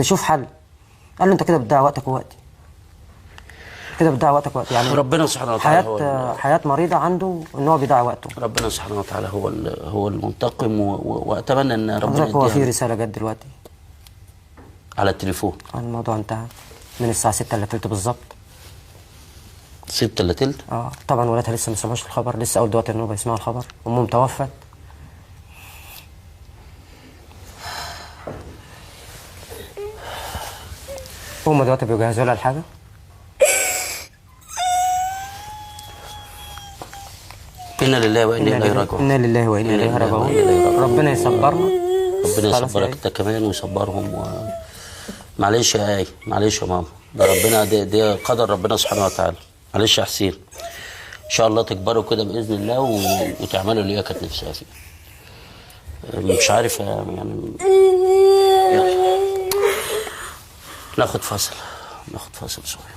تشوف حل. قال له انت كده بتضيع وقتك ووقتي، كده بتضيع وقتك ووقتي. يعني ربنا سبحانه وتعالى حياة مريضة عنده ان هو بيضيع وقته. ربنا سبحانه وتعالى هو المنتقم، واتمنى ان ربنا حضرتك هو في يديها. رسالة جت دلوقتي على التليفون. الموضوع انتهى من الساعة 6:03 بالظبط. 6:03. طبعا ولادها لسه ما سمعوش الخبر، لسه اول دلوقتي ان هم يسمعوا الخبر. امهم توفت. هم دلوقتي بيجهزوا لها الحاجة. إنا لله وإنا إليه راجعون. إنا لله وإنا إليه راجعون. ربنا يصبرنا. ربنا يصبرك أنت كمان ويصبرهم. معلش يا آي، معلش يا ماما، ده ربنا، ده قدر ربنا سبحانه وتعالى. معلش يا حسين، إن شاء الله تكبروا كده بإذن الله وتعملوا اللي هي كانت نفسها فيه. مش عارف يعني. يلا ناخد فاصل صغير.